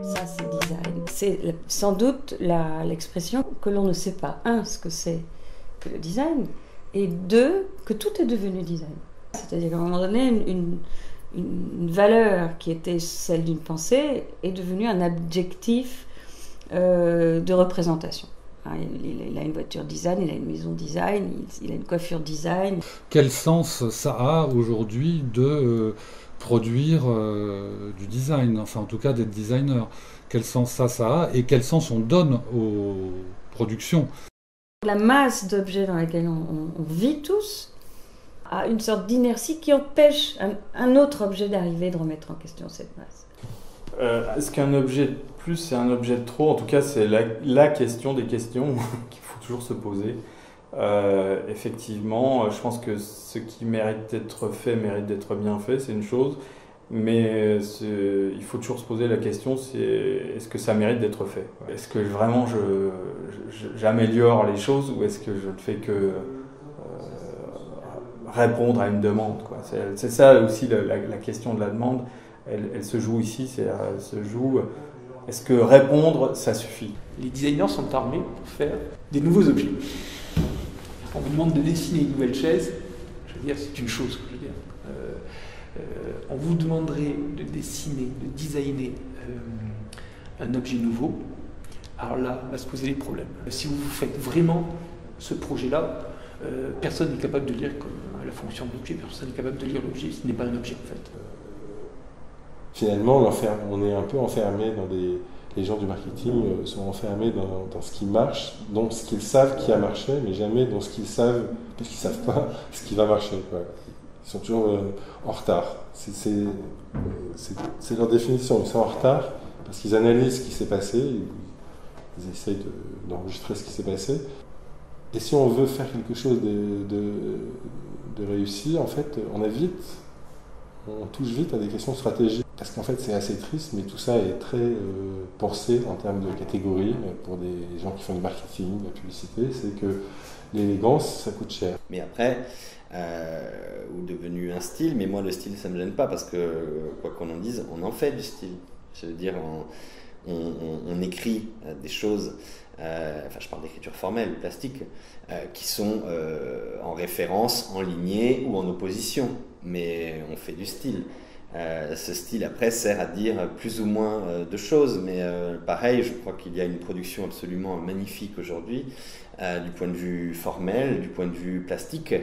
Ça, c'est design. C'est sans doute l'expression que l'on ne sait pas, un, ce que c'est que le design, et deux, que tout est devenu design. C'est-à-dire qu'à un moment donné, une valeur qui était celle d'une pensée est devenue un adjectif de représentation. Il a une voiture design, il a une maison design, il a une coiffure design. Quel sens ça a aujourd'hui de produire du design, enfin en tout cas d'être designer? Quel sens ça a et quel sens on donne aux productions? La masse d'objets dans laquelle on vit tous a une sorte d'inertie qui empêche un autre objet d'arriver, de remettre en question cette masse. Est-ce qu'un objet de plus, c'est un objet de trop? En tout cas, c'est la question des questions qu'il faut toujours se poser. Effectivement, je pense que ce qui mérite d'être fait mérite d'être bien fait, c'est une chose. Mais il faut toujours se poser la question, est-ce que ça mérite d'être fait? Est-ce que vraiment j'améliore les choses ou est-ce que je ne fais que répondre à une demande, quoi. C'est ça aussi la question de la demande. Elle se joue ici, est-ce que répondre, ça suffit? Les designers sont armés pour faire des nouveaux objets. On vous demande de dessiner une nouvelle chaise, je veux dire, c'est une chose, je veux dire. On vous demanderait de dessiner, de designer un objet nouveau. Alors là, va se poser les problèmes. Si vous faites vraiment ce projet-là, personne n'est capable de lire la fonction de l'objet, personne n'est capable de lire l'objet, ce n'est pas un objet en fait. Finalement, on est un peu enfermé dans les gens du marketing sont enfermés dans ce qui marche, dans ce qu'ils savent qui a marché, mais jamais dans ce qu'ils savent, parce qu'ils ne savent pas ce qui va marcher, quoi. Ils sont toujours en retard. C'est leur définition, ils sont en retard parce qu'ils analysent ce qui s'est passé, ils essayent d'enregistrer ce qui s'est passé. Et si on veut faire quelque chose de réussi, en fait, on touche vite à des questions stratégiques. Parce qu'en fait, c'est assez triste, mais tout ça est très pensé en termes de catégories pour des gens qui font du marketing, de la publicité. C'est que l'élégance, ça coûte cher. Mais après, ou devenu un style, mais moi le style ça me gêne pas parce que quoi qu'on en dise, on en fait du style. Je veux dire, on écrit des choses, enfin je parle d'écriture formelle, plastique, qui sont en référence, en lignée ou en opposition, mais on fait du style. Ce style après sert à dire plus ou moins de choses, mais pareil, je crois qu'il y a une production absolument magnifique aujourd'hui, du point de vue formel, du point de vue plastique.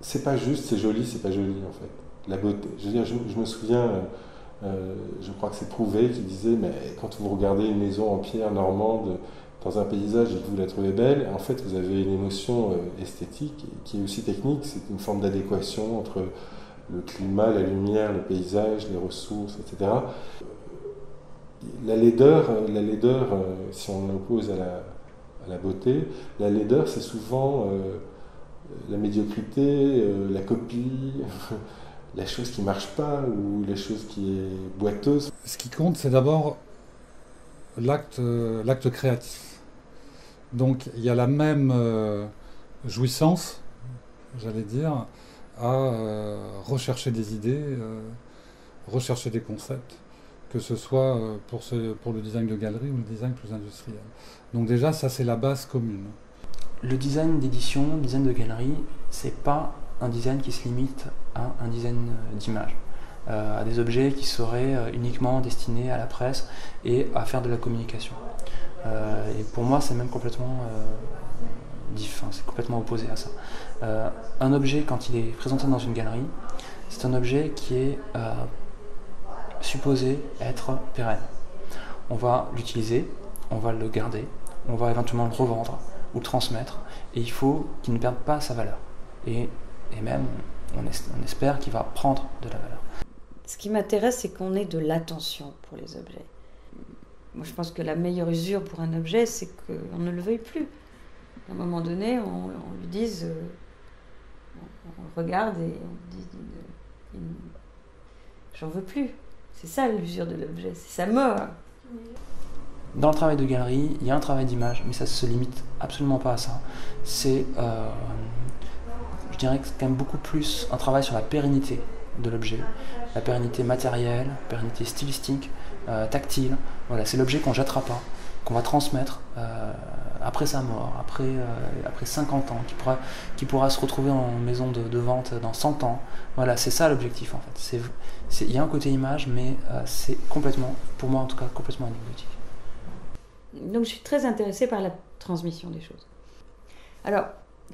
C'est pas juste, c'est joli, c'est pas joli en fait. La beauté. Je veux dire, je me souviens, je crois que c'est Prouvé qui disait, mais quand vous regardez une maison en pierre normande dans un paysage et que vous la trouvez belle, en fait vous avez une émotion esthétique qui est aussi technique, c'est une forme d'adéquation entre le climat, la lumière, le paysage, les ressources, etc. La laideur, si on l'oppose à la beauté, la laideur c'est souvent la médiocrité, la copie, la chose qui ne marche pas ou la chose qui est boiteuse. Ce qui compte, c'est d'abord l'acte créatif. Donc il y a la même jouissance, j'allais dire, à rechercher des idées, rechercher des concepts, que ce soit pour le design de galerie ou le design plus industriel. Donc déjà, ça c'est la base commune. Le design d'édition, le design de galerie, c'est pas un design qui se limite à un design d'image, à des objets qui seraient uniquement destinés à la presse et à faire de la communication. Et pour moi, c'est même complètement c'est complètement opposé à ça. Un objet, quand il est présenté dans une galerie, c'est un objet qui est supposé être pérenne. On va l'utiliser, on va le garder, on va éventuellement le revendre ou le transmettre, et il faut qu'il ne perde pas sa valeur. Et même, on espère qu'il va prendre de la valeur. Ce qui m'intéresse, c'est qu'on ait de l'attention pour les objets. Moi, je pense que la meilleure usure pour un objet, c'est qu'on ne le veuille plus. À un moment donné, on lui dise, on le regarde et on dit, j'en veux plus. C'est ça l'usure de l'objet, c'est sa mort. Dans le travail de galerie, il y a un travail d'image, mais ça ne se limite absolument pas à ça. C'est, je dirais que c'est quand même beaucoup plus un travail sur la pérennité de l'objet, la pérennité matérielle, la pérennité stylistique, tactile. Voilà, c'est l'objet qu'on ne jettera pas, qu'on va transmettre après sa mort, après 50 ans, qui pourra se retrouver en maison de vente dans 100 ans. Voilà, c'est ça l'objectif en fait. Il y a un côté image, mais c'est complètement, pour moi en tout cas, complètement anecdotique. Donc je suis très intéressée par la transmission des choses. Alors,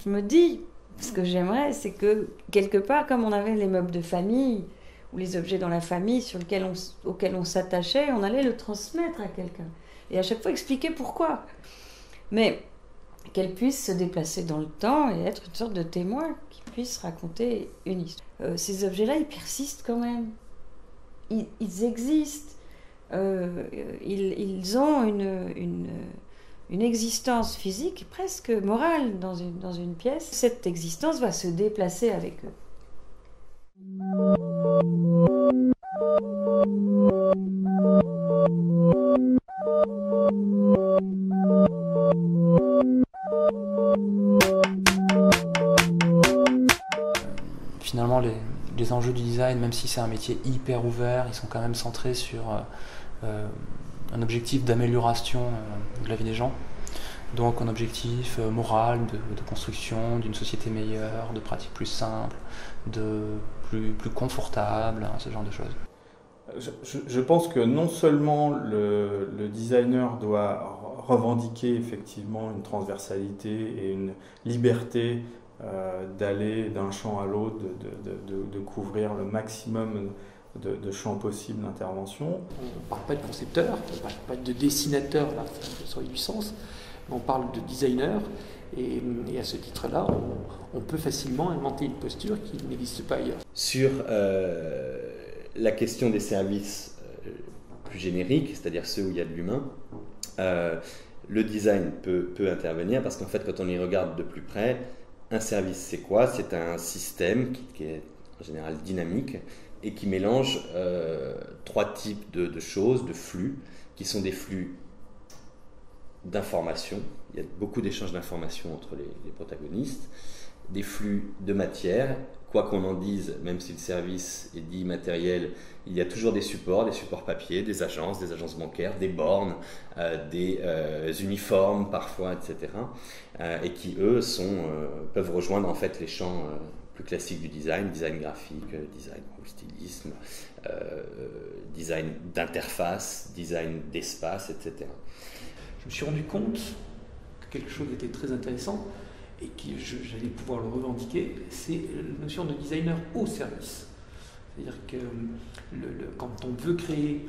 je me dis, ce que j'aimerais, c'est que quelque part, comme on avait les meubles de famille, ou les objets dans la famille auxquels on s'attachait, on allait le transmettre à quelqu'un. Et à chaque fois expliquer pourquoi. Mais qu'elle puisse se déplacer dans le temps et être une sorte de témoin qui puisse raconter une histoire. Ces objets-là, ils persistent quand même. Ils existent. Ils ont une existence physique presque morale dans une pièce. Cette existence va se déplacer avec eux. Finalement, les enjeux du design, même si c'est un métier hyper ouvert, ils sont quand même centrés sur un objectif d'amélioration de la vie des gens. Donc un objectif moral de construction d'une société meilleure, de pratiques plus simples, plus confortables, hein, ce genre de choses. Je pense que non seulement le designer doit revendiquer effectivement une transversalité et une liberté d'aller d'un champ à l'autre, de couvrir le maximum de champs possibles d'intervention. On ne parle pas de concepteur, on ne parle pas de dessinateur, là, ça aurait du sens, mais on parle de designer, et à ce titre-là, on peut facilement inventer une posture qui n'existe pas ailleurs. Sur la question des services plus génériques, c'est-à-dire ceux où il y a de l'humain, le design peut intervenir parce qu'en fait, quand on y regarde de plus près, un service, c'est quoi? C'est un système qui est en général dynamique et qui mélange trois types de choses, de flux, qui sont des flux d'informations. Il y a beaucoup d'échanges d'informations entre les protagonistes, des flux de matière. Quoi qu'on en dise, même si le service est dit matériel, il y a toujours des supports papier, des agences bancaires, des bornes, des uniformes parfois, etc. Et qui, eux, peuvent rejoindre en fait les champs plus classiques du design graphique, design pour le stylisme, design d'interface, design d'espace, etc. Je me suis rendu compte que quelque chose était très intéressant, et que j'allais pouvoir le revendiquer, c'est la notion de designer au service. C'est-à-dire que quand on veut créer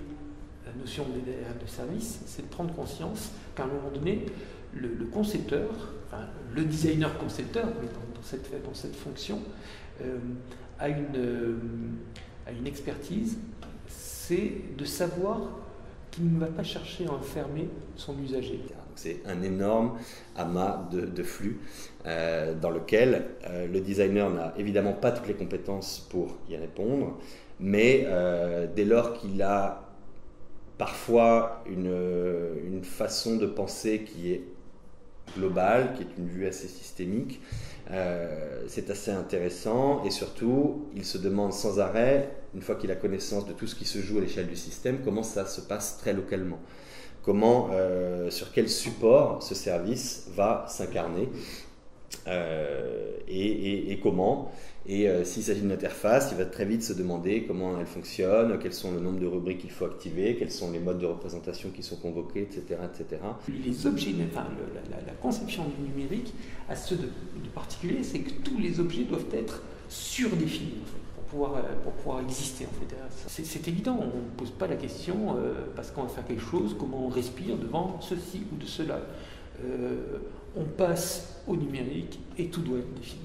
la notion de service, c'est de prendre conscience qu'à un moment donné, le concepteur, enfin, le designer concepteur, mais dans cette fonction, a une expertise, c'est de savoir qu'il ne va pas chercher à enfermer son usager. C'est un énorme amas de flux dans lequel le designer n'a évidemment pas toutes les compétences pour y répondre, mais dès lors qu'il a parfois une façon de penser qui est globale, qui est une vue assez systémique, c'est assez intéressant, et surtout il se demande sans arrêt, une fois qu'il a connaissance de tout ce qui se joue à l'échelle du système, comment ça se passe très localement. Comment, sur quel support ce service va s'incarner et comment. Et s'il s'agit d'une interface, il va très vite se demander comment elle fonctionne, quels sont le nombre de rubriques qu'il faut activer, quels sont les modes de représentation qui sont convoqués, etc. etc. Les objets, enfin, la conception du numérique a ce de particulier, c'est que tous les objets doivent être surdéfinis en fait, pour pouvoir exister. En fait. C'est évident, on ne pose pas la question parce qu'on va faire quelque chose, comment on respire devant ceci ou de cela. On passe au numérique et tout doit être défini.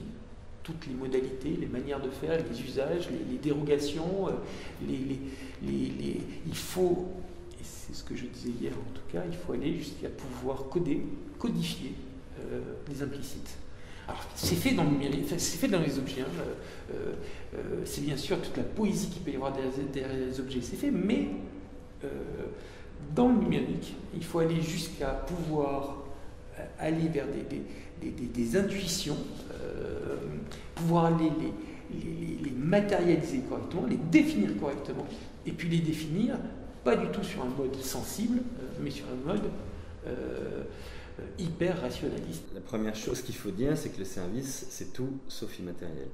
Toutes les modalités, les manières de faire, les usages, les dérogations, il faut, et c'est ce que je disais hier en tout cas, il faut aller jusqu'à pouvoir codifier les implicites. Alors, c'est fait dans le numérique, c'est fait dans les objets. Hein, c'est bien sûr toute la poésie qu'il peut y avoir derrière les objets, c'est fait, mais dans le numérique, il faut aller jusqu'à pouvoir aller vers des intuitions, pouvoir les matérialiser correctement, les définir correctement, et puis les définir pas du tout sur un mode sensible, mais sur un mode hyper rationaliste. La première chose qu'il faut dire, c'est que le service, c'est tout sauf immatériel.